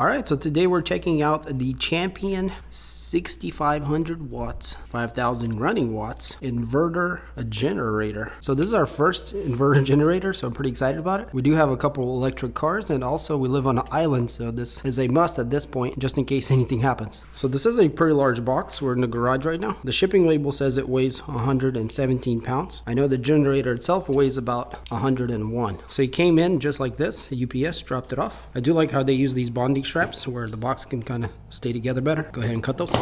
All right, so today we're checking out the Champion 6500 watts, 5000 running watts inverter generator. So this is our first inverter generator, so I'm pretty excited about it. We do have a couple electric cars, and also we live on an island, so this is a must at this point, just in case anything happens. So this is a pretty large box. We're in the garage right now. The shipping label says it weighs 117 pounds. I know the generator itself weighs about 101. So it came in just like this. UPS dropped it off. I do like how they use these bonding straps where the box can kind of stay together better. Go ahead and cut those.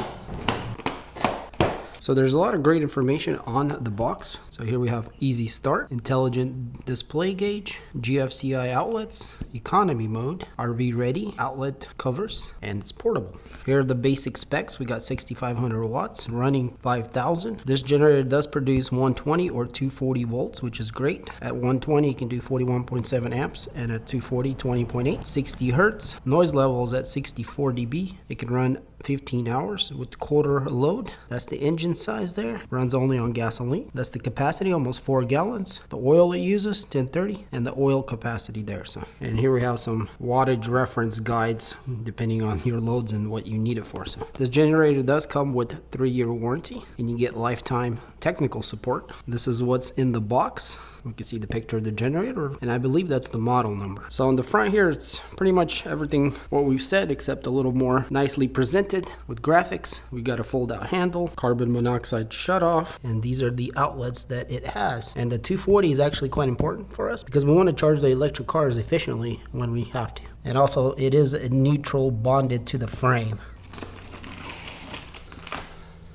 So there's a lot of great information on the box. So here we have easy start, intelligent display gauge, GFCI outlets, economy mode, RV ready, outlet covers, and it's portable. Here are the basic specs. We got 6500 watts, running 5000. This generator does produce 120 or 240 volts, which is great. At 120, it can do 41.7 amps, and at 240, 20.8. 60 hertz. Noise level is at 64 dB. It can run 15 hours with quarter load. That's the engine size there. Runs only on gasoline. That's the capacity, almost 4 gallons. The oil it uses, 1030, and the oil capacity there. So, and here we have some wattage reference guides depending on your loads and what you need it for. So this generator does come with 3-year warranty, and you get lifetime technical support. This is what's in the box. We can see the picture of the generator, and I believe that's the model number. So on the front here, it's pretty much everything what we've said, except a little more nicely presented with graphics. We got a fold-out handle, carbon monoxide shutoff, and these are the outlets that it has. And the 240 is actually quite important for us because we want to charge the electric cars efficiently when we have to. And also, it is a neutral bonded to the frame.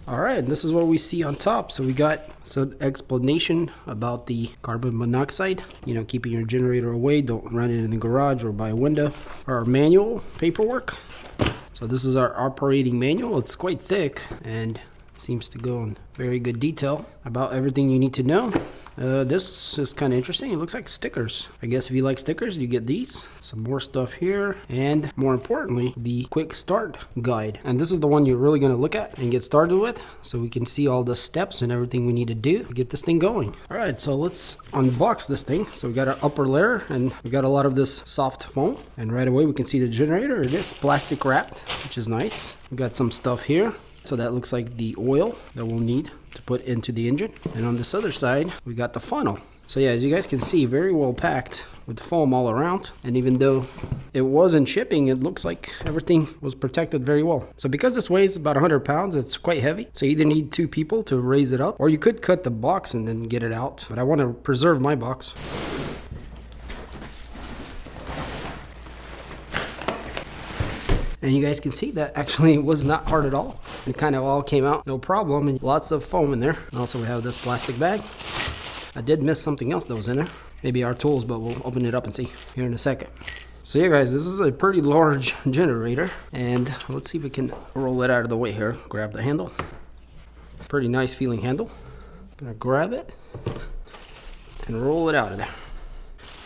All right, this is what we see on top. So we got some explanation about the carbon monoxide, keeping your generator away. Don't run it in the garage or by a window. Our manual paperwork. So this is our operating manual. It's quite thick and seems to go in very good detail about everything you need to know. This is kind of interesting. It looks like stickers. I guess if you like stickers, you get these. Some more stuff here, and more importantly, the quick start guide. And this is the one you're really going to look at and get started with, so we can see all the steps and everything we need to do to get this thing going. All right, so let's unbox this thing. So we got our upper layer, and we got a lot of this soft foam, and right away we can see the generator. It is plastic wrapped, which is nice. We got some stuff here. So that looks like the oil that we'll need to put into the engine. And on this other side, we got the funnel. So yeah, as you guys can see, very well packed with foam all around. And even though it wasn't shipping, it looks like everything was protected very well. So because this weighs about 100 pounds, it's quite heavy. So you either need 2 people to raise it up, or you could cut the box and then get it out. But I want to preserve my box. And you guys can see that actually was not hard at all. It kind of all came out no problem, and lots of foam in there. And also we have this plastic bag. I did miss something else that was in there. Maybe our tools, but we'll open it up and see here in a second. So yeah guys, this is a pretty large generator, and let's see if we can roll it out of the way here. Grab the handle. Pretty nice feeling handle. Gonna grab it and roll it out of there.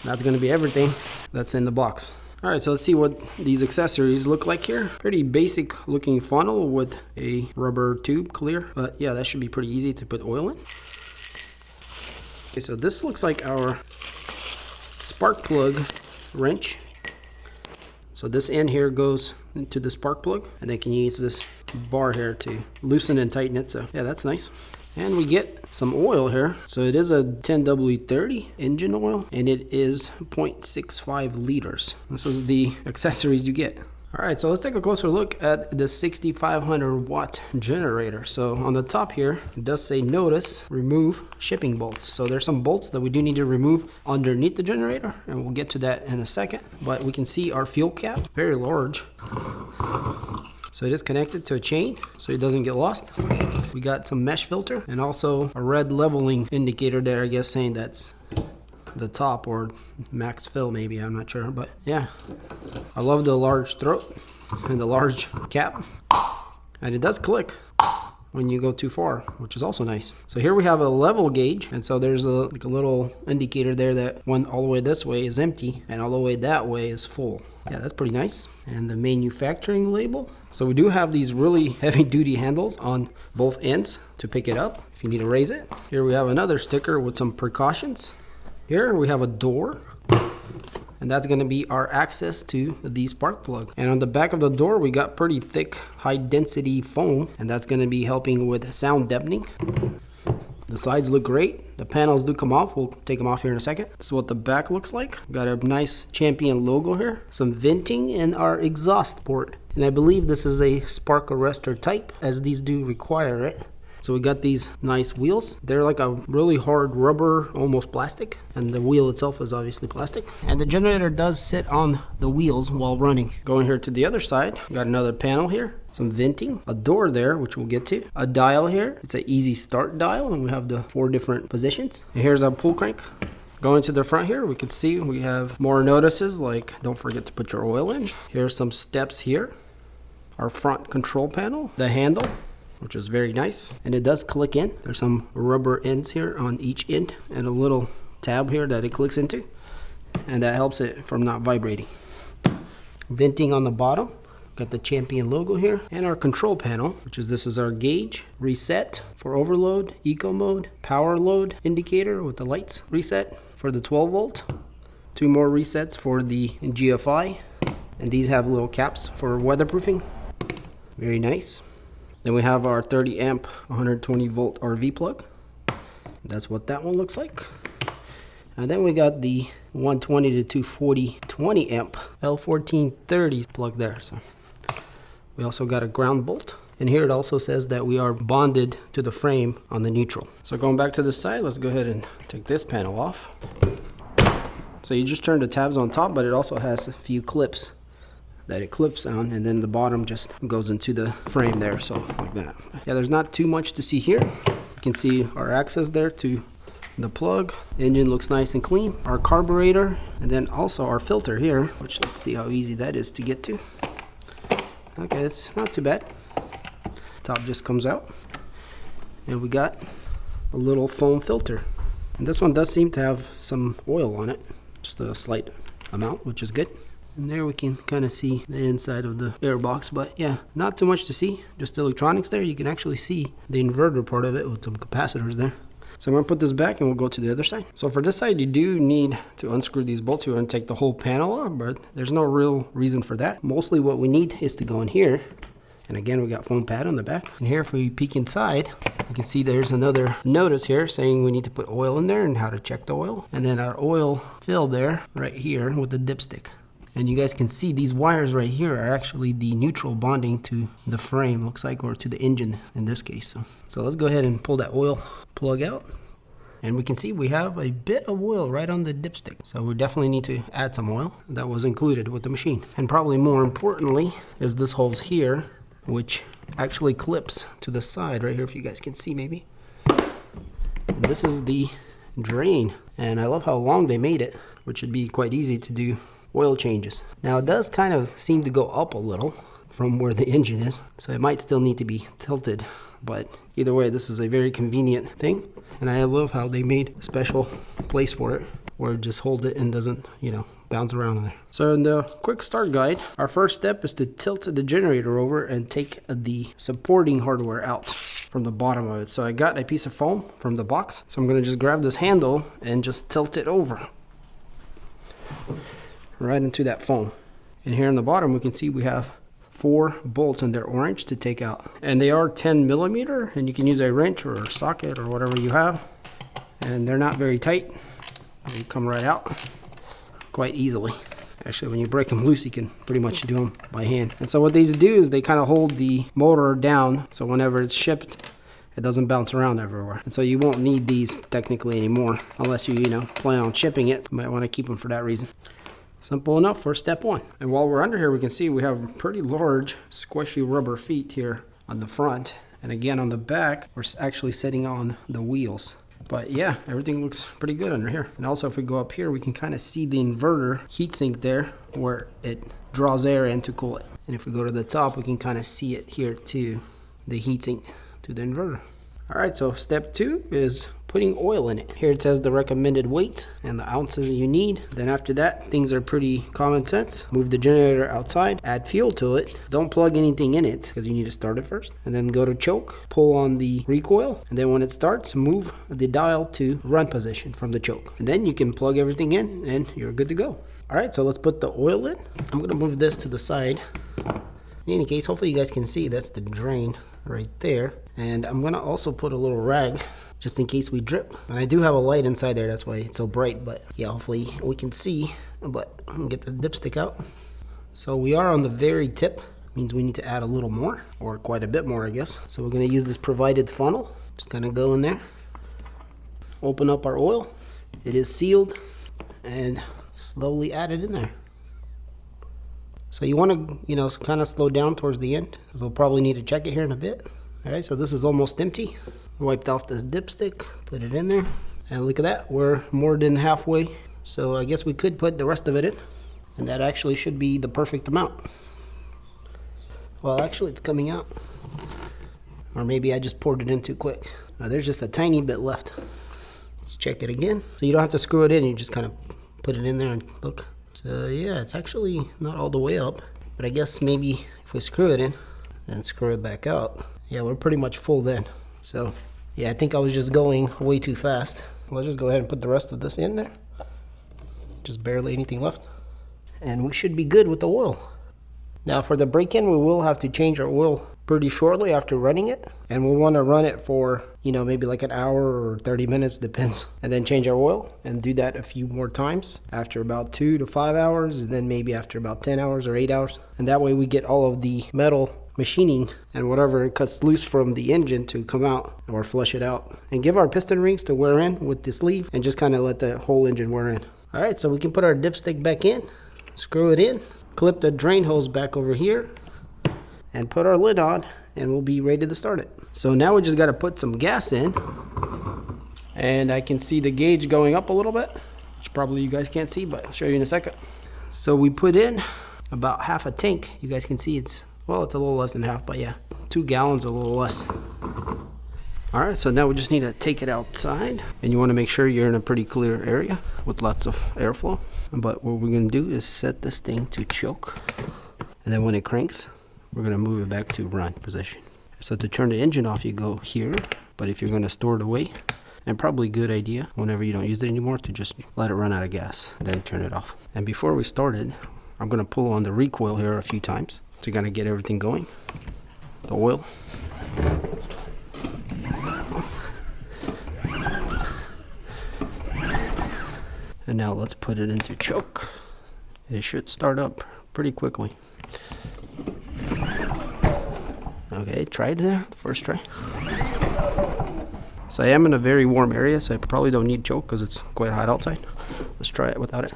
That's gonna be everything that's in the box. All right, so let's see what these accessories look like here. Pretty basic looking funnel with a rubber tube clear, but yeah, that should be pretty easy to put oil in. Okay, so this looks like our spark plug wrench. So this end here goes into the spark plug, and then can use this bar here to loosen and tighten it. So yeah, that's nice. And we get some oil here. So it is a 10W30 engine oil, and it is 0.65 liters. This is the accessories you get. All right, so let's take a closer look at the 6500 watt generator. So on the top here, it does say notice, remove shipping bolts. So there's some bolts that we do need to remove underneath the generator, and we'll get to that in a second. But we can see our fuel cap, very large. So it is connected to a chain so it doesn't get lost. We got some mesh filter and also a red leveling indicator there, I guess saying that's the top or max fill maybe, I'm not sure. But yeah, I love the large throat and the large cap. And it does click when you go too far, which is also nice. So here we have a level gauge, and so there's a little indicator there that one all the way this way is empty and all the way that way is full. Yeah, that's pretty nice. And the manufacturing label. So we do have these really heavy duty handles on both ends to pick it up if you need to raise it. Here we have another sticker with some precautions. Here we have a door. and that's going to be our access to the spark plug. And on the back of the door, we got pretty thick, high density foam, and that's going to be helping with sound deadening. The sides look great. The panels do come off. We'll take them off here in a second. This is what the back looks like. Got a nice Champion logo here. Some venting in our exhaust port. And I believe this is a spark arrestor type, as these do require it. So we got these nice wheels. They're like a really hard rubber, almost plastic. And the wheel itself is obviously plastic. And the generator does sit on the wheels while running. Going here to the other side, got another panel here. Some venting, a door there, which we'll get to. A dial here. It's an easy start dial, and we have the 4 different positions. And here's our pull crank. Going to the front here, we can see we have more notices, like don't forget to put your oil in. Here's some steps here. Our front control panel, the handle, which is very nice, and it does click in. There's some rubber ends here on each end and a little tab here that it clicks into, and that helps it from not vibrating. Venting on the bottom, got the Champion logo here, and our control panel, which is this is our gauge, reset for overload, eco mode, power load indicator with the lights, reset for the 12 volt, 2 more resets for the GFI, and these have little caps for weatherproofing. Very nice. Then we have our 30 amp 120 volt RV plug. That's what that one looks like. And then we got the 120 to 240 20 amp L1430 plug there. So we also got a ground bolt. And here it also says that we are bonded to the frame on the neutral. So going back to the side, let's go ahead and take this panel off. So you just turn the tabs on top, but it also has a few clips that it clips on, and then the bottom just goes into the frame there, so like that. Yeah, there's not too much to see here. You can see our access there to the plug. The engine looks nice and clean. Our carburetor, and then also our filter here, which let's see how easy that is to get to. Okay, it's not too bad. Top just comes out, and we got a little foam filter. And this one does seem to have some oil on it, just a slight amount, which is good. And there we can kind of see the inside of the air box, but yeah, not too much to see, just electronics there. You can actually see the inverter part of it with some capacitors there. So I'm going to put this back and we'll go to the other side. So for this side, you do need to unscrew these bolts here and take the whole panel off, but there's no real reason for that. Mostly what we need is to go in here. And again, we got foam pad on the back. And here, if we peek inside, you can see there's another notice here saying we need to put oil in there and how to check the oil. And then our oil fill there, right here with the dipstick. And you guys can see these wires right here are actually the neutral bonding to the frame, looks like, or to the engine in this case. So let's go ahead and pull that oil plug out. And we can see we have a bit of oil right on the dipstick. So we definitely need to add some oil. That was included with the machine. And probably more importantly is this hose here, which actually clips to the side right here, if you guys can see maybe. And this is the drain. And I love how long they made it, which would be quite easy to do oil changes. Now it does kind of seem to go up a little from where the engine is, so it might still need to be tilted, but either way, this is a very convenient thing, and I love how they made a special place for it where it just holds it and doesn't, you know, bounce around in there. So in the quick start guide, our first step is to tilt the generator over and take the supporting hardware out from the bottom of it. So I got a piece of foam from the box, so I'm going to just grab this handle and just tilt it over right into that foam. And here on the bottom we can see we have 4 bolts, and they're orange to take out, and they are 10 millimeter, and you can use a wrench or a socket or whatever you have, and they're not very tight. They come right out quite easily. Actually, when you break them loose, you can pretty much do them by hand. And so what these do is they kind of hold the motor down, so whenever it's shipped, it doesn't bounce around everywhere. And so you won't need these technically anymore unless you plan on shipping it. You might want to keep them for that reason. Simple enough for step 1. And while we're under here, we can see we have pretty large squishy rubber feet here on the front. And again, on the back, we're actually sitting on the wheels. But yeah, everything looks pretty good under here. And also if we go up here, we can kind of see the inverter heatsink there where it draws air in to cool it. And if we go to the top, we can kind of see it here too, the heatsink to the inverter. All right, so step 2 is putting oil in it. Here it says the recommended weight and the ounces you need. Then after that, things are pretty common sense. Move the generator outside, add fuel to it. Don't plug anything in it because you need to start it first. And then go to choke, pull on the recoil, and then when it starts, move the dial to run position from the choke. And then you can plug everything in and you're good to go. All right, so let's put the oil in. I'm gonna move this to the side. In any case, hopefully you guys can see that's the drain right there. And I'm gonna also put a little rag just in case we drip. And I do have a light inside there, that's why it's so bright. But yeah, hopefully we can see. But I'm gonna get the dipstick out. So we are on the very tip. Means we need to add a little more, or quite a bit more, I guess. So we're gonna use this provided funnel. Just gonna go in there, open up our oil. It is sealed, and slowly add it in there. So you want to, kind of slow down towards the end, because we'll probably need to check it here in a bit. All right, so this is almost empty. Wiped off this dipstick, put it in there, and look at that, we're more than halfway. So I guess we could put the rest of it in, and that actually should be the perfect amount. Well, actually, it's coming out, or maybe I just poured it in too quick. Now, there's just a tiny bit left. Let's check it again. So you don't have to screw it in; you just kind of put it in there and look. So yeah, it's actually not all the way up, but I guess maybe if we screw it in and screw it back out, yeah, we're pretty much full then. So yeah, I think I was just going way too fast. Let's just go ahead and put the rest of this in there. Just barely anything left. And we should be good with the oil. Now for the break-in, we will have to change our oil pretty shortly after running it. And we'll want to run it for, maybe like an hour or 30 minutes, depends. And then change our oil and do that a few more times after about 2 to 5 hours. And then maybe after about 10 hours or 8 hours. And that way we get all of the metal machining and whatever cuts loose from the engine to come out or flush it out. And give our piston rings to wear in with the sleeve and just kind of let the whole engine wear in. All right, so we can put our dipstick back in, screw it in, clip the drain hose back over here, and put our lid on, and we'll be ready to start it. So now we just got to put some gas in, and I can see the gauge going up a little bit, which probably you guys can't see, but I'll show you in a second. So we put in about half a tank. You guys can see it's a little less than half, but yeah, 2 gallons, a little less. All right, so now we just need to take it outside, and you want to make sure you're in a pretty clear area with lots of airflow. But what we're going to do is set this thing to choke, and then when it cranks, we're going to move it back to run position. So to turn the engine off, you go here, but if you're going to store it away, and probably a good idea whenever you don't use it anymore to just let it run out of gas, then turn it off. And before we started, I'm going to pull on the recoil here a few times to kind of get everything going. The oil. And now let's put it into choke. It should start up pretty quickly. Okay, try it there, the first try. So I am in a very warm area, so I probably don't need choke because it's quite hot outside. Let's try it without it.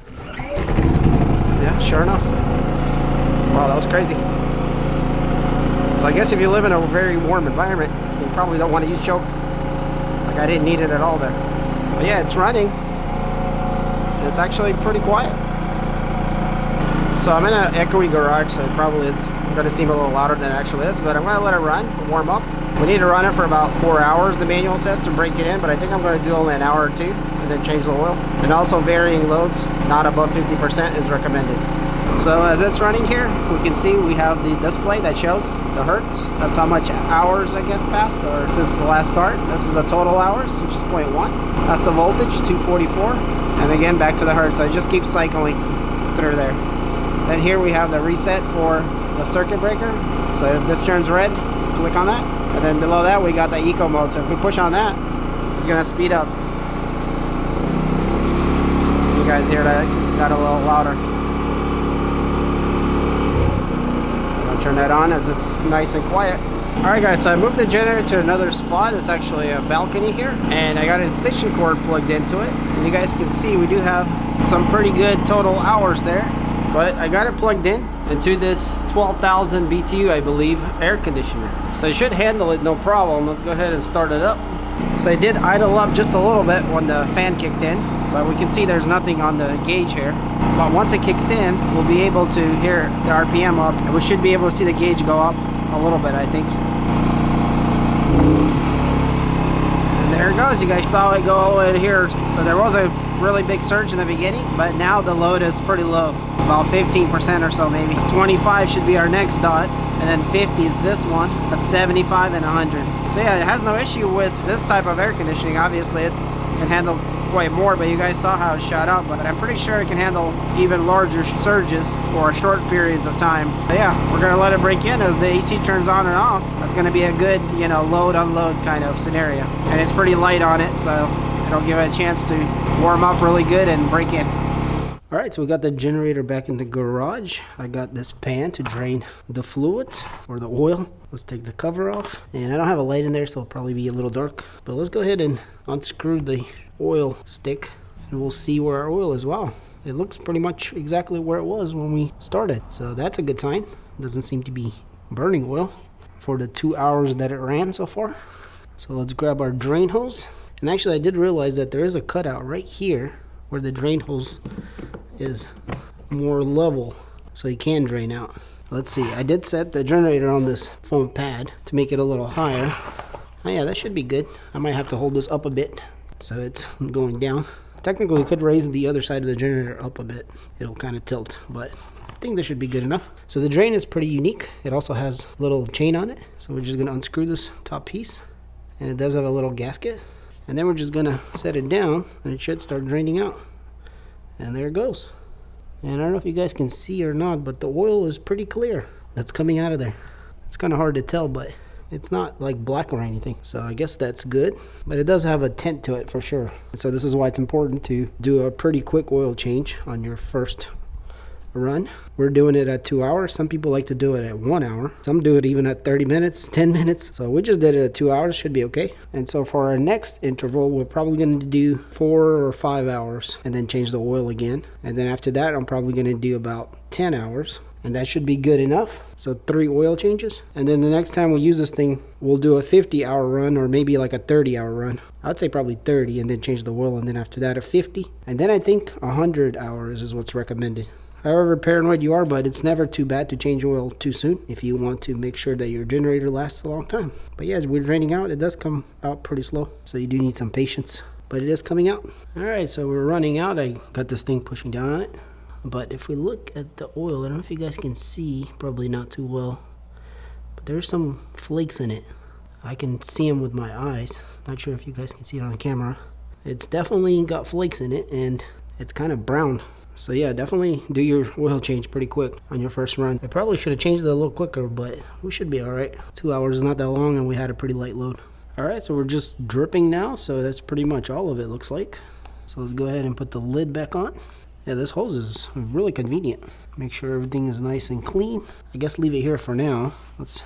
Yeah, sure enough. Wow, that was crazy. So I guess if you live in a very warm environment, you probably don't want to use choke. Like I didn't need it at all there. But yeah, it's running. It's actually pretty quiet. So I'm in an echoey garage, so it probably is going to seem a little louder than it actually is, but I'm going to let it run, warm up. We need to run it for about 4 hours, the manual says, to break it in, but I think I'm going to do only an hour or 2 and then change the oil. And also varying loads, not above 50% is recommended. So as it's running here, we can see we have the display that shows the hertz. That's how much hours, I guess, passed or since the last start. This is the total hours, which is 0.1. That's the voltage, 244. And again, back to the hertz. I just keep cycling through there. Then here we have the reset for the circuit breaker. So if this turns red, click on that. And then below that, we got the eco mode. So if we push on that, it's going to speed up. You guys hear that? Got a little louder. I'll turn that on as it's nice and quiet. Alright guys, so I moved the generator to another spot. It's actually a balcony here, and I got a extension cord plugged into it. And you guys can see we do have some pretty good total hours there, but I got it plugged in into this 12,000 BTU, I believe, air conditioner. So I should handle it no problem. Let's go ahead and start it up. So I did idle up just a little bit when the fan kicked in, but we can see there's nothing on the gauge here. But once it kicks in, we'll be able to hear the RPM up, and we should be able to see the gauge go up a little bit, I think. And And there it goes. You guys saw it go all the way to here. So there was a really big surge in the beginning, but now the load is pretty low. About 15% or so maybe. 25 should be our next dot. And then 50 is this one. That's 75 and 100. So yeah, it has no issue with this type of air conditioning. Obviously, it can handle quite more, but you guys saw how it shot up. But I'm pretty sure it can handle even larger surges for short periods of time. But yeah, we're gonna let it break in as the AC turns on and off. That's gonna be a good, you know, load unload kind of scenario. And it's pretty light on it, so it'll give it a chance to warm up really good and break in. All right, so we got the generator back in the garage. I got this pan to drain the fluids or the oil. Let's take the cover off. And I don't have a light in there, so it'll probably be a little dark. But let's go ahead and unscrew the oil stick and we'll see where our oil is. Wow, it looks pretty much exactly where it was when we started. So that's a good sign. Doesn't seem to be burning oil for the 2 hours that it ran so far. So let's grab our drain hose. And actually I did realize that there is a cutout right here where the drain hose is more level, so you can drain out. Let's see, I did set the generator on this foam pad to make it a little higher. Oh yeah, that should be good. I might have to hold this up a bit so it's going down. Technically, we could raise the other side of the generator up a bit. It'll kind of tilt, but I think this should be good enough. So the drain is pretty unique. It also has a little chain on it. So we're just gonna unscrew this top piece, and it does have a little gasket. And then we're just gonna set it down and it should start draining out. And there it goes. And I don't know if you guys can see or not, but the oil is pretty clear that's coming out of there. It's kind of hard to tell, but it's not like black or anything. So I guess that's good, but it does have a tint to it for sure. So this is why it's important to do a pretty quick oil change on your first run. We're doing it at 2 hours. Some people like to do it at 1 hour. Some do it even at 30 minutes, 10 minutes. So we just did it at 2 hours, should be okay. And so for our next interval, we're probably going to do 4 or 5 hours and then change the oil again. And then after that, I'm probably going to do about 10 hours. And that should be good enough. So 3 oil changes. And then the next time we use this thing, we'll do a 50-hour run or maybe like a 30-hour run. I'd say probably 30 and then change the oil. And then after that, a 50. And then I think 100 hours is what's recommended. However paranoid you are, but it's never too bad to change oil too soon if you want to make sure that your generator lasts a long time. But yeah, as we're draining out, it does come out pretty slow. So you do need some patience, but it is coming out. All right, so we're running out. I got this thing pushing down on it. But if we look at the oil, I don't know if you guys can see, probably not too well, but there's some flakes in it. I can see them with my eyes. Not sure if you guys can see it on the camera. It's definitely got flakes in it and it's kind of brown. So yeah, definitely do your oil change pretty quick on your first run. I probably should have changed it a little quicker, but we should be all right. 2 hours is not that long and we had a pretty light load. All right, so we're just dripping now. So that's pretty much all of it looks like. So let's go ahead and put the lid back on. Yeah, this hose is really convenient. Make sure everything is nice and clean. I guess leave it here for now. Let's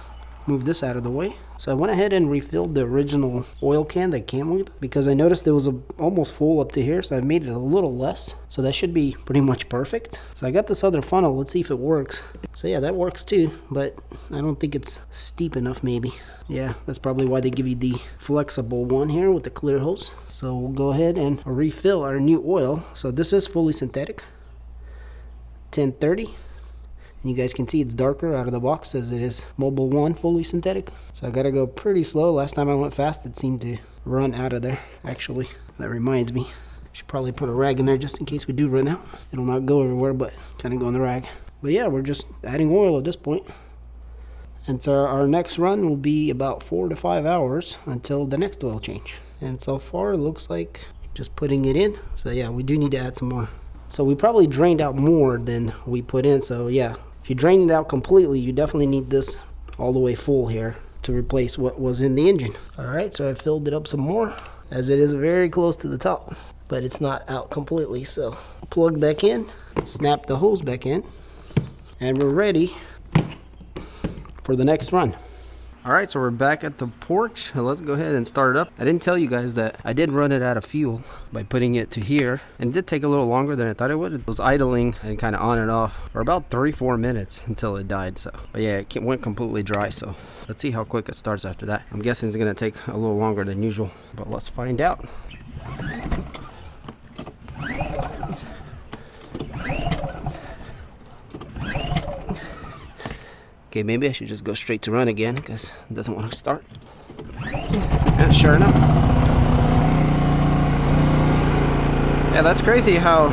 move this out of the way. So I went ahead and refilled the original oil can that came with it because I noticed it was almost full up to here, so I made it a little less. So that should be pretty much perfect. So I got this other funnel. Let's see if it works. So yeah, that works too, but I don't think it's steep enough maybe. Yeah, that's probably why they give you the flexible one here with the clear hose. So we'll go ahead and refill our new oil. So this is fully synthetic, 1030. And you guys can see it's darker out of the box as it is Mobil 1 fully synthetic. So I gotta go pretty slow. Last time I went fast, it seemed to run out of there. Actually, that reminds me, should probably put a rag in there just in case we do run out. It'll not go everywhere, but kind of go in the rag. But yeah, we're just adding oil at this point. And so our next run will be about 4 to 5 hours until the next oil change. And so far, it looks like just putting it in. So yeah, we do need to add some more. So we probably drained out more than we put in. So yeah, if you drain it out completely, you definitely need this all the way full here to replace what was in the engine. All right, so I filled it up some more as it is very close to the top, but it's not out completely. So plug back in, snap the hose back in, and we're ready for the next run. All right, so we're back at the porch. Let's go ahead and start it up. I didn't tell you guys that I did run it out of fuel by putting it to here, and it did take a little longer than I thought it would. It was idling and kind of on and off for about 3-4 minutes until it died. So, but yeah, it went completely dry. So let's see how quick it starts after that. I'm guessing it's gonna take a little longer than usual, but let's find out. Okay, maybe I should just go straight to run again because it doesn't want to start. And sure enough, Yeah, that's crazy how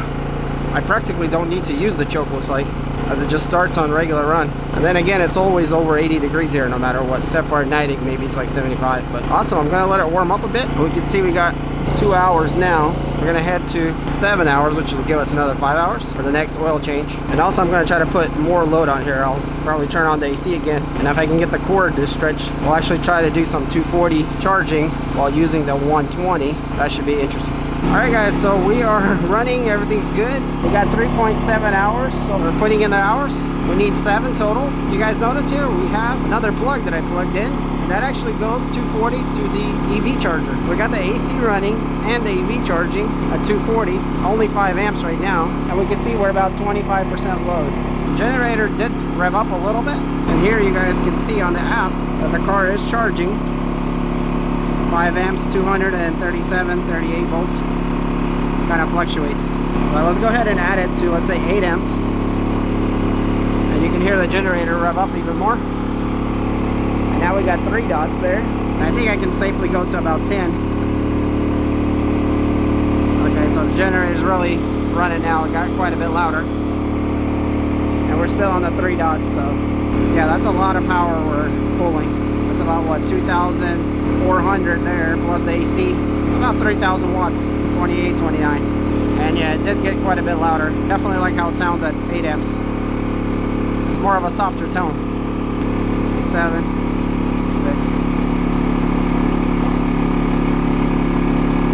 I practically don't need to use the choke, looks like, as it just starts on regular run. And then again, it's always over 80 degrees here no matter what, except for at night maybe it's like 75. But awesome, I'm gonna let it warm up a bit. We can see we got 2 hours now. We're gonna head to 7 hours, which will give us another 5 hours for the next oil change. And also I'm gonna try to put more load on here. I'll probably turn on the AC again. And if I can get the cord to stretch, we'll actually try to do some 240 charging while using the 120. That should be interesting. All right guys, so we are running, everything's good. We got 3.7 hours, so we're putting in the hours. We need 7 total. You guys notice here, we have another plug that I plugged in. That actually goes 240 to the EV charger. So we got the AC running and the EV charging at 240, only 5 amps right now. And we can see we're about 25% load. The generator did rev up a little bit. And here you guys can see on the app that the car is charging. 5 amps, 237, 38 volts. Kind of fluctuates. Well, let's go ahead and add it to, let's say, 8 amps. And you can hear the generator rev up even more. And now we got 3 dots there. And I think I can safely go to about 10. Okay, so the generator is really running now. It got quite a bit louder. And we're still on the 3 dots, so yeah, that's a lot of power we're pulling. That's about, what, 2,400 there, plus the AC. About 3,000 watts, 28, 29. And yeah, it did get quite a bit louder. Definitely like how it sounds at 8 amps. It's more of a softer tone. Let's see, 7, 6.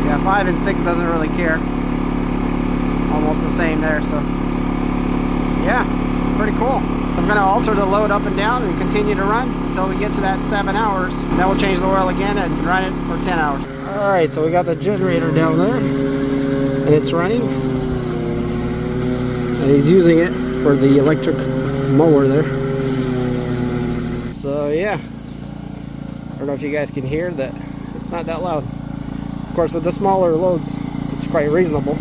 Yeah, 5 and 6 doesn't really care. Almost the same there, so yeah, pretty cool. I'm gonna alter the load up and down and continue to run until we get to that 7 hours. Then we'll change the oil again and run it for 10 hours. All right, so we got the generator down there and it's running. And he's using it for the electric mower there. So yeah, I don't know if you guys can hear that. It's not that loud. Of course, with the smaller loads, it's quite reasonable.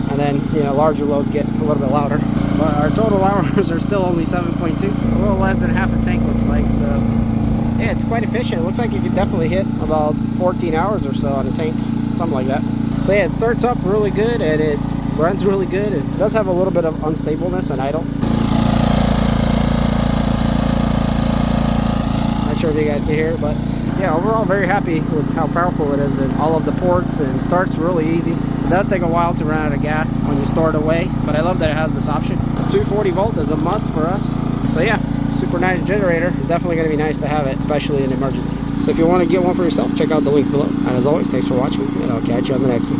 And then, you know, larger loads get a little bit louder. But our total hours are still only 7.2. A little less than half a tank looks like, so yeah, it's quite efficient. It looks like you could definitely hit about 14 hours or so on a tank, something like that. So yeah, it starts up really good and it runs really good. It does have a little bit of unstableness and idle. Not sure if you guys can hear it, but yeah, overall very happy with how powerful it is and all of the ports, and starts really easy. It does take a while to run out of gas when you store it away, but I love that it has this option. 240 volt is a must for us. So yeah, super nice generator. It's definitely going to be nice to have it, especially in emergencies. So if you want to get one for yourself, check out the links below. And as always, thanks for watching, and I'll catch you on the next one.